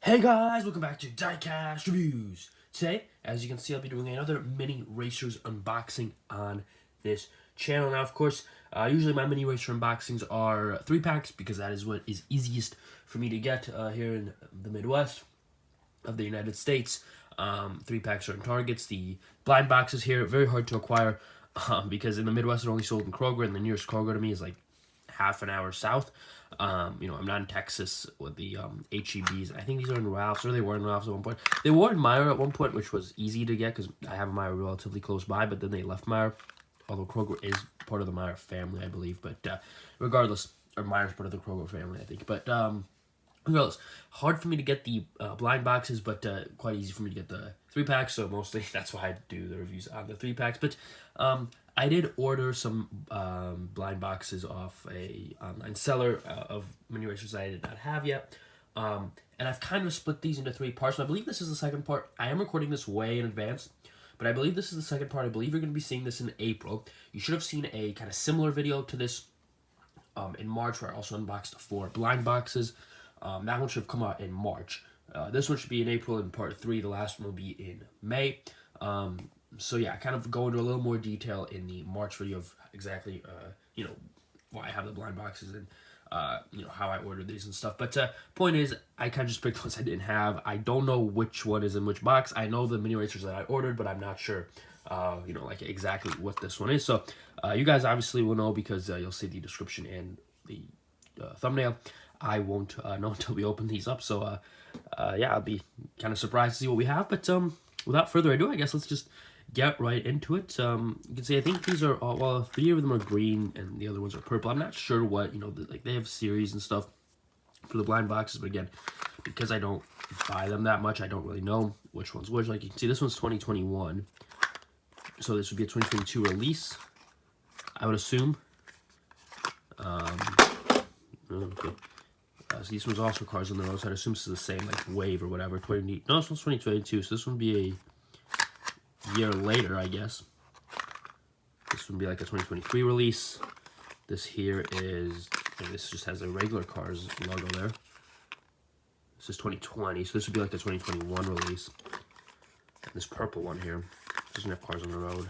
Hey guys, welcome back to Diecast Reviews. Today, as you can see, I'll be doing another Mini Racers unboxing on this channel. Now, of course, usually my Mini Racer unboxings are 3-packs because that is what is easiest for me to get here in the Midwest of the United States. 3-packs are in Targets. The blind boxes here, very hard to acquire because in the Midwest they're only sold in Kroger, and the nearest Kroger to me is like half an hour south. I'm not in Texas with the HEBs. I think these are in Ralph's, or they were in Ralph's at one point. They were in Meyer at one point, which was easy to get because I have a Meyer relatively close by, but then they left Meyer, although Kroger is part of the Meyer family, I believe. But regardless, or Meyer's part of the Kroger family, I think. But regardless, hard for me to get the blind boxes, but quite easy for me to get the 3-packs, so mostly that's why I do the reviews on the 3-packs. But I did order some blind boxes off a online seller of Mini Racers I did not have yet. And I've kind of split these into 3 parts. And I believe this is the second part. I am recording this way in advance, but I believe this is the second part. I believe you're going to be seeing this in April. You should have seen a kind of similar video to this in March, where I also unboxed 4 blind boxes. That one should have come out in March. This one should be in April in part 3. The last one will be in May. So yeah, I kind of go into a little more detail in the March video of exactly, why I have the blind boxes and, how I ordered these and stuff. But point is, I kind of just picked ones I didn't have. I don't know which one is in which box. I know the Mini Racers that I ordered, but I'm not sure, like exactly what this one is. So you guys obviously will know because you'll see the description and the thumbnail. I won't know until we open these up. So yeah, I'll be kind of surprised to see what we have. But without further ado, I guess let's just get right into it. You can see I think these are all, well, 3 of them are green and the other ones are purple. I'm not sure what, like they have series and stuff for the blind boxes, but again, because I don't buy them that much, I don't really know which one's which. Like you can see, this one's 2021, so this would be a 2022 release, I would assume. Okay. So these ones also Cars on the Road, so I'd assume this is the same, like Wave or whatever. No, this one's 2022, so this one would be a year later, I guess. This would be like a 2023 release. This here is, this just has a regular Cars logo there. This is 2020, so this would be like a 2021 release. And this purple one here doesn't have Cars on the Road.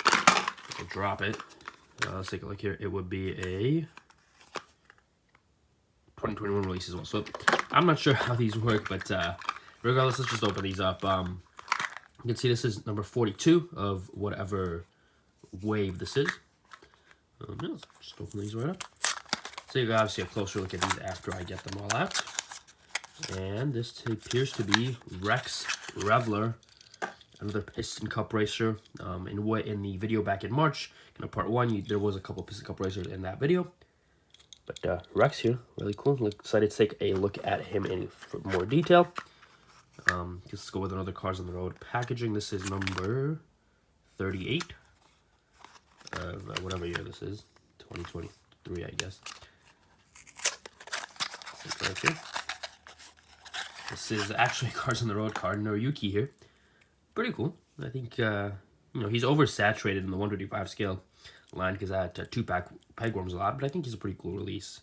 I'll drop it. Let's take a look here. It would be a 2021 release as well. So I'm not sure how these work, but regardless, let's just open these up. You can see this is number 42 of whatever wave this is. Yeah, let's just open these right up. So you can obviously a closer look at these after I get them all out. And this appears to be Revler, another Piston Cup racer. In the video back in March, part 1, there was a couple Piston Cup racers in that video. But Rex here, really cool. Excited to take a look at him in more detail. Let's go with another Cars on the Road packaging. This is number 38 of whatever year this is, 2023, I guess. Right here. This is actually a Cars on the Road card, Noriyuki here. Pretty cool. I think he's oversaturated in the 135 scale line because that 2-pack peg warms a lot, but I think he's a pretty cool release.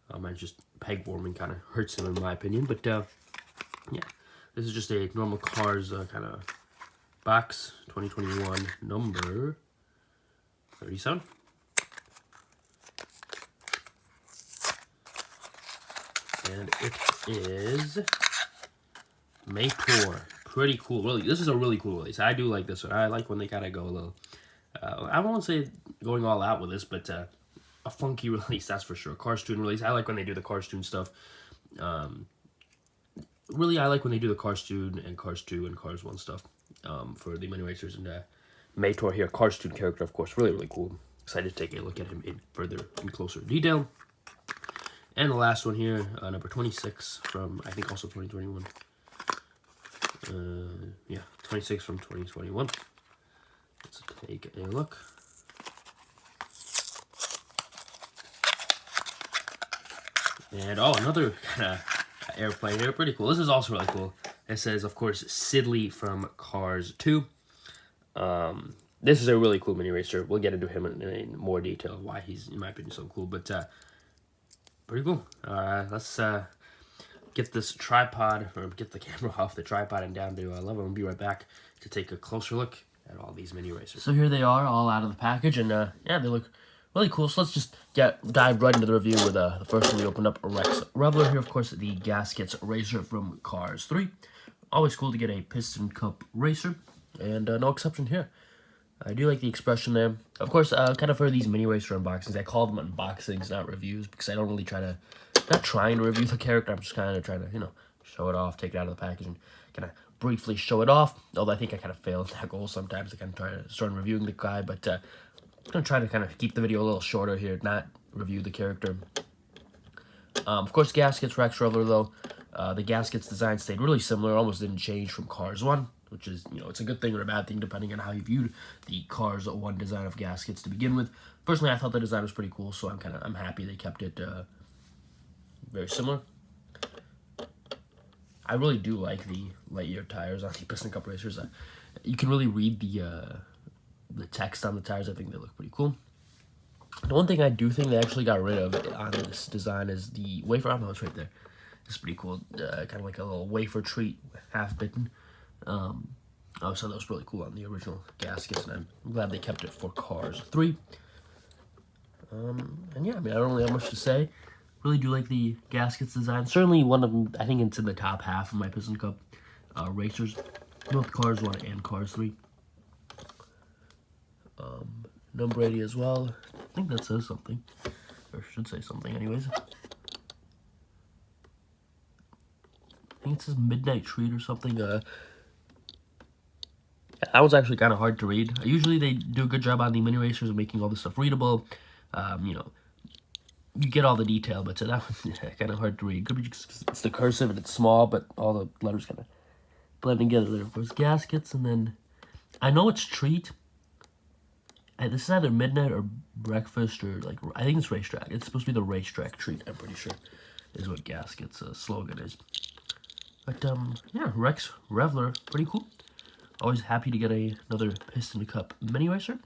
And just peg warming kind of hurts him in my opinion, but yeah. This is just a normal Cars kind of box, 2021, number 37. And it is Mator. Pretty cool. Really, this is a really cool release. I do like this one. I like when they kind of go a little, I don't want to say going all out with this, but a funky release, that's for sure. Carstoon release. I like when they do the Carstoon stuff. Really, I like when they do the Carstoon and Cars 2 and Cars 1 stuff for the Mini Racers. And Mator here, Carstoon character, of course, really, really cool. Excited to take a look at him in closer detail. And the last one here, number 26 from, I think, also 2021. Yeah, 26 from 2021. Let's take a look. And, another kind of airplane here, pretty cool. This is also really cool. It says, of course, Siddley from Cars 2. This is a really cool Mini Racer. We'll get into him in more detail, why he's, in my opinion, so cool. But pretty cool. Let's get this tripod, or get the camera off the tripod and down to level, and be right back to take a closer look at all these mini racers. So here they are, all out of the package, and yeah, they look really cool. So let's just dive right into the review with the first one we opened up, Rex Revler. Here, of course, the Gask-its racer from Cars 3. Always cool to get a piston cup racer, and no exception here. I do like the expression there. Of course, kind of for these mini racer unboxings, I call them unboxings, not reviews, because I don't really not trying to review the character. I'm just kind of trying to, you know, show it off, take it out of the package, and kind of briefly show it off. Although I think I kind of fail at that goal sometimes. I kind of try to start reviewing the guy, but I'm going to try to kind of keep the video a little shorter here, not review the character. Of course, Gask-its Rex Revler, though. The Gask-its design stayed really similar, almost didn't change from Cars 1. Which is, you know, it's a good thing or a bad thing depending on how you viewed the Cars 1 design of Gask-its to begin with. Personally, I thought the design was pretty cool, so I'm happy they kept it very similar. I really do like the light year tires on the Piston Cup racers. You can really read the text on the tires. I think they look pretty cool. The one thing I do think they actually got rid of on this design is the wafer. Oh no, it's right there. It's pretty cool. Kind of like a little wafer treat, half bitten. So that was really cool on the original Gask-its, and I'm glad they kept it for Cars 3. And yeah, I mean, I don't really have much to say. Really do like the Gask-its design. Certainly one of them, I think it's in the top half of my Piston Cup racers. Both Cars 1 and Cars 3. Number 80 as well. I think that says something. Or should say something anyways. I think it says Midnight Treat or something. That was actually kind of hard to read. Usually they do a good job on the mini racers of making all this stuff readable. You know, you get all the detail, but that was kind of hard to read. Could be just 'cause it's the cursive and it's small, but all the letters kind of blend together there. Of course, Gask-its, and then I know it's Treat. This is either Midnight or Breakfast, or like, I think it's Racetrack. It's supposed to be the Racetrack Treat, I'm pretty sure, is what Gask-its' slogan is. But yeah, Rex Revler, pretty cool. Always happy to get another Piston Cup mini racer.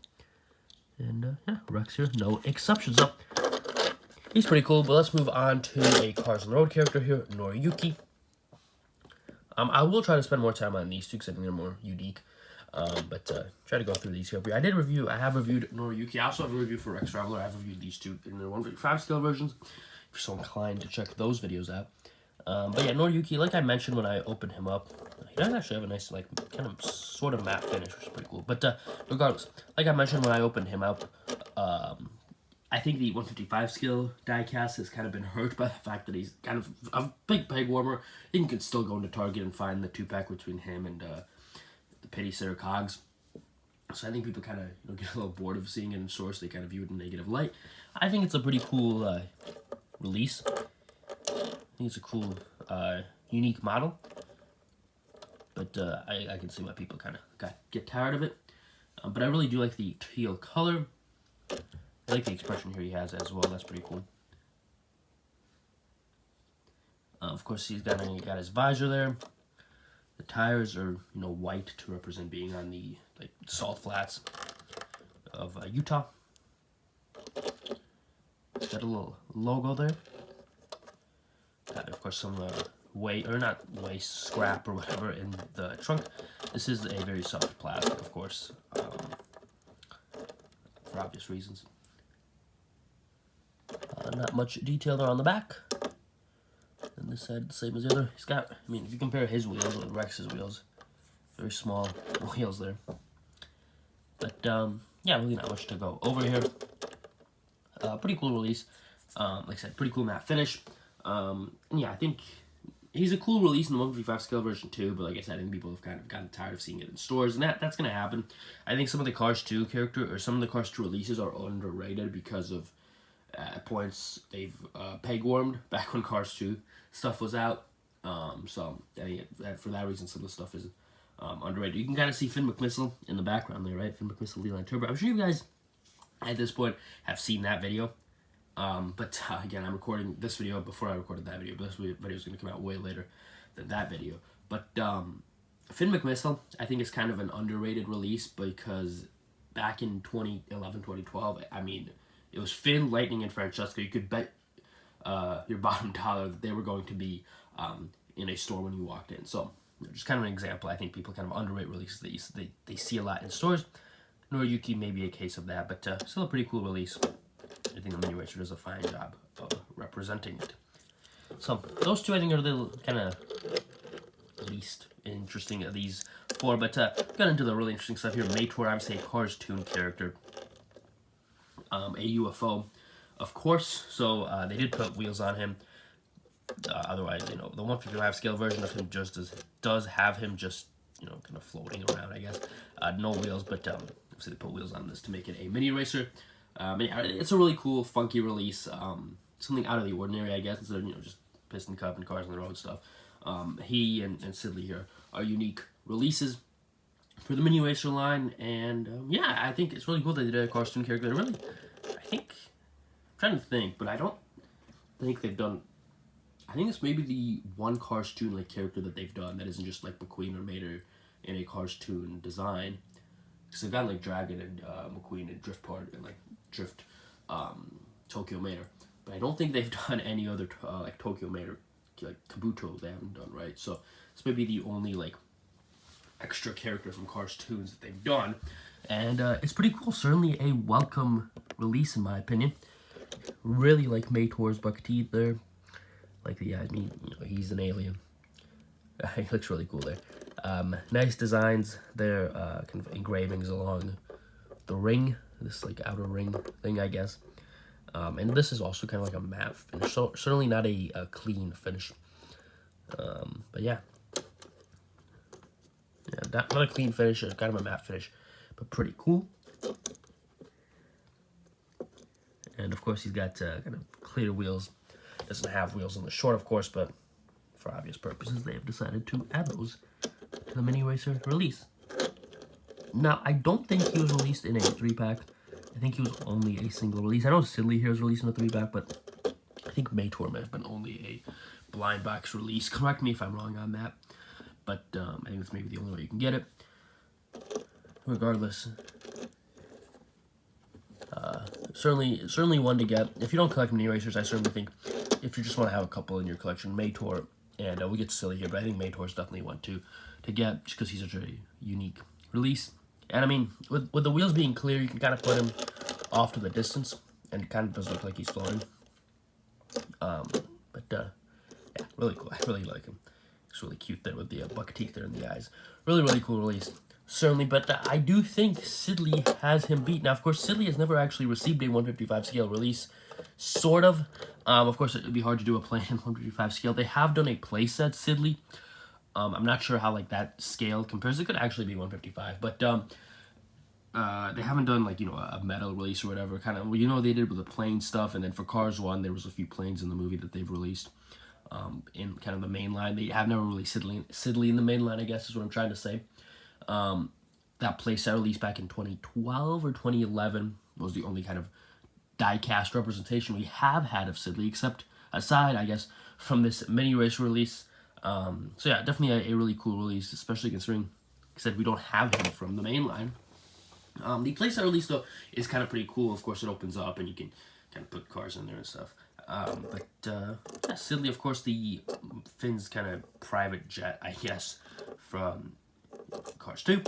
And yeah, Rex here, no exceptions. So he's pretty cool, but let's move on to a Cars on the Road character here, Noriyuki. I will try to spend more time on these two because I think they're more unique. But try to go through these here. I have reviewed Noriyuki. I also have a review for Rex Revler. I have reviewed these two in their 1/5 scale versions. If you're so inclined to check those videos out. But yeah, Noriyuki, like I mentioned when I opened him up, he does actually have a nice, like, kind of sort of matte finish, which is pretty cool. But regardless, like I mentioned when I opened him up, I think the 155 scale diecast has kind of been hurt by the fact that he's kind of a big peg warmer. I think you could still go into Target and find the 2-pack between him and the Pity Sitter Cogs. So I think people kind of get a little bored of seeing it in stores. They kind of view it in negative light. I think it's a pretty cool release. I think it's a cool, unique model. But I can see why people kind of get tired of it. But I really do like the teal color. I like the expression here he has as well. That's pretty cool. Of course, he's got his visor there. The tires are, white to represent being on the salt flats of Utah. It's got a little logo there. Of course, some waste scrap or whatever in the trunk. This is a very soft plastic, of course, for obvious reasons. Not much detail there on the back. And this side, the same as the other. He's got, if you compare his wheels with Rex's wheels, very small wheels there. But, yeah, really not much to go over here. Pretty cool release. Like I said, pretty cool matte finish. And yeah, I think he's a cool release in the 155 scale version too, but like I said, I think people have kind of gotten tired of seeing it in stores, and that's going to happen. I think some of the Cars 2 some of the Cars 2 releases are underrated because of at points they've peg warmed back when Cars 2 stuff was out. So I think for that reason, some of the stuff is underrated. You can kind of see Finn McMissile in the background there, right? Finn McMissile, Leland Turbo. I'm sure you guys at this point have seen that video. But again, I'm recording this video before I recorded that video, but this video is going to come out way later than that video. But Finn McMissile, I think, is kind of an underrated release because back in 2011, 2012, it was Finn, Lightning, and Francesco. You could bet your bottom dollar that they were going to be in a store when you walked in. So just kind of an example. I think people kind of underrate releases that they see a lot in stores. Noriyuki may be a case of that, but still a pretty cool release. I think the Mini Racer does a fine job of representing it. So those two I think are the kind of least interesting of these four, but got into the really interesting stuff here. Mator, obviously a cartoon character, a UFO, of course. So they did put wheels on him. Otherwise, the 155 scale version of him just does have him just kind of floating around, I guess. No wheels, but obviously they put wheels on this to make it a mini racer. It's a really cool, funky release. Something out of the ordinary, I guess, instead of just piston cup and cars on the road stuff. He and Siddley here are unique releases for the mini racer line, and yeah, I think it's really cool that they did a cartoon character. Really, I think I'm trying to think, but I don't think they've done. I think it's maybe the one cartoon like character that they've done that isn't just like McQueen or Mator in a cartoon design. Because they've got like Dragon and McQueen and Drift Part and like Drift Tokyo Mator, but I don't think they've done any other like Tokyo Mator like Kabuto they haven't done, right? So this may be the only like extra character from cartoons that they've done, and it's pretty cool. Certainly a welcome release in my opinion. Really like Mator's buck teeth there. Like, yeah, I mean, he's an alien. He looks really cool there. Nice designs there, kind of engravings along the ring, this like outer ring thing, I guess. And this is also kind of like a matte finish, so certainly not a clean finish. But yeah, not a clean finish, kind of a matte finish, but pretty cool. And of course, he's got kind of clear wheels. Doesn't have wheels on the short, of course, but for obvious purposes, they have decided to add those to the Mini Racer release. Now, I don't think he was released in a 3-pack. I think he was only a single release. I know Siddley here was released in a 3-pack, but I think Mator may have been only a blind box release. Correct me if I'm wrong on that, but I think it's maybe the only way you can get it. Regardless, certainly one to get. If you don't collect Mini Racers, I certainly think if you just want to have a couple in your collection, Mator, and we'll get silly here, but I think Mator is definitely one to get just because he's such a unique release. And I mean, with the wheels being clear, you can kind of put him off to the distance, and it kind of does look like he's floating. Yeah, really cool. I really like him. It's really cute there with the buck teeth there in the eyes. Really, really cool release. Certainly, but I do think Siddley has him beat. Now, of course, Siddley has never actually received a 155 scale release. Sort of. Of course, it would be hard to do a play in 155 scale. They have done a playset, Siddley. I'm not sure how like that scale compares. It could actually be 155, but they haven't done like a metal release or whatever. Kind of they did with the plane stuff, and then for Cars 1, there was a few planes in the movie that they've released in kind of the main line. They have never released Siddley in the main line, I guess is what I'm trying to say. That playset released back in 2012 or 2011 was the only kind of die-cast representation we have had of Siddley, except aside, I guess, from this mini race release. So yeah, definitely a really cool release, especially considering, like I said, we don't have him from the main line. The playset release, though, is kind of pretty cool. Of course, it opens up and you can kind of put cars in there and stuff. Yeah, Siddley, of course, the Finn's kind of private jet, I guess, from Cars 2.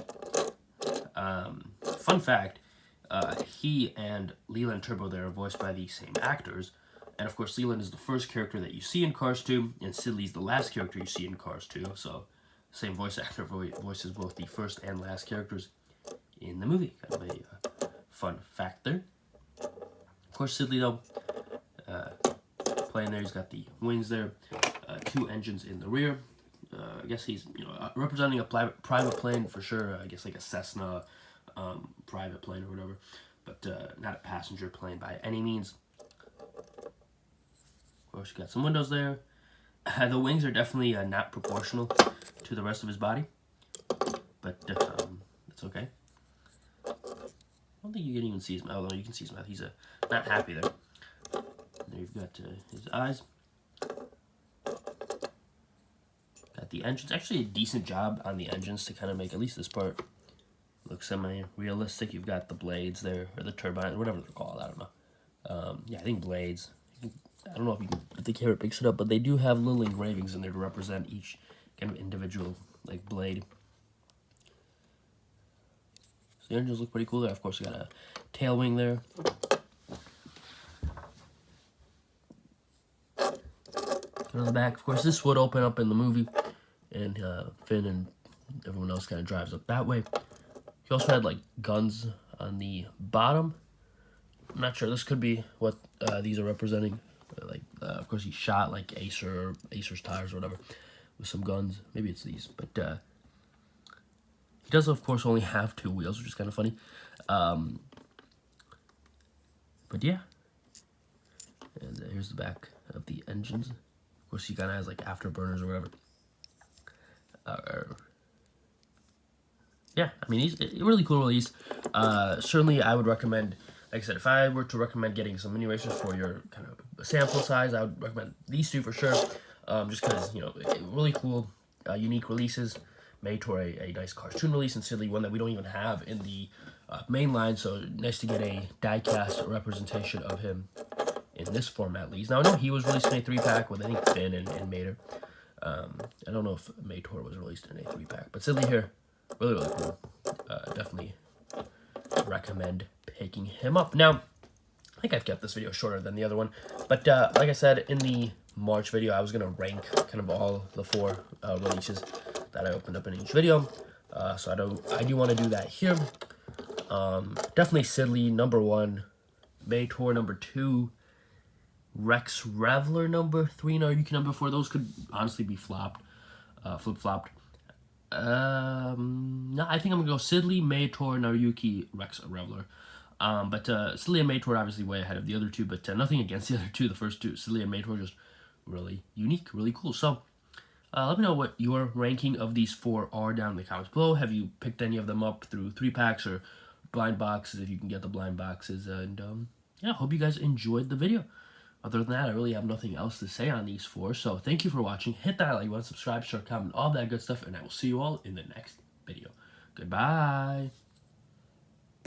Fun fact, he and Leland Turbo there are voiced by the same actors. And of course, Leland is the first character that you see in Cars 2, and Siddley's the last character you see in Cars 2. So, same voice actor voices both the first and last characters in the movie. Kind of a fun fact there. Of course, Siddley, though, playing there, he's got the wings there, 2 engines in the rear. I guess he's representing a private plane for sure. I guess like a Cessna private plane or whatever, but not a passenger plane by any means. Of course, you got some windows there. The wings are definitely not proportional to the rest of his body, but it's okay. I don't think you can even see his mouth. Although you can see his mouth. He's not happy there. There you've got his eyes. Got the engines. Actually, a decent job on the engines to kind of make at least this part look semi-realistic. You've got the blades there, or the turbine, whatever they're called. I don't know. Yeah, I think blades. I don't know if you can if the camera picks it up, but they do have little engravings in there to represent each kind of individual like blade. So the engines look pretty cool there. Of course, we got a tail wing there. On the back, of course, this would open up in the movie, and Finn and everyone else kind of drives up that way. He also had like guns on the bottom. I'm not sure. This could be what these are representing. Of course, he shot like Acer's tires or whatever with some guns. Maybe it's these, but he does, of course, only have 2 wheels, which is kind of funny. But yeah, and here's the back of the engines. Of course, he kind of has like afterburners or whatever. Yeah, I mean, he's a really cool release. Certainly, I would recommend, like I said, if I were to recommend getting some mini racers for your kind of sample size, I would recommend these 2 for sure. Just because, you know, really cool, unique releases. Mator, a nice cartoon release, and Siddley, one that we don't even have in the main line, so nice to get a die-cast representation of him in this format, at least. Now, I know he was released in a 3-pack with, I think, Finn and Mator. I don't know if Mator was released in a 3-pack, but Siddley here, really, really cool. Definitely recommend picking him up. Now, I think I've kept this video shorter than the other one, but like I said, in the March video, I was going to rank kind of all the 4 releases that I opened up in each video, so I do want to do that here. Definitely Siddley, number 1, Mator, number 2, Revler, number 3, Noriyuki, number 4. Those could honestly be flip-flopped. No, I think I'm going to go Siddley, Mator, Noriyuki, Revler. But Siddley and Mator obviously way ahead of the other 2, but nothing against the other 2. The first 2, Siddley and Mator, just really unique, really cool. So let me know what your ranking of these 4 are down in the comments below. Have you picked any of them up through 3-packs or blind boxes, if you can get the blind boxes? And yeah, hope you guys enjoyed the video. Other than that, I really have nothing else to say on these 4. So thank you for watching. Hit that like button, subscribe, share, comment, all that good stuff, and I will see you all in the next video. Goodbye.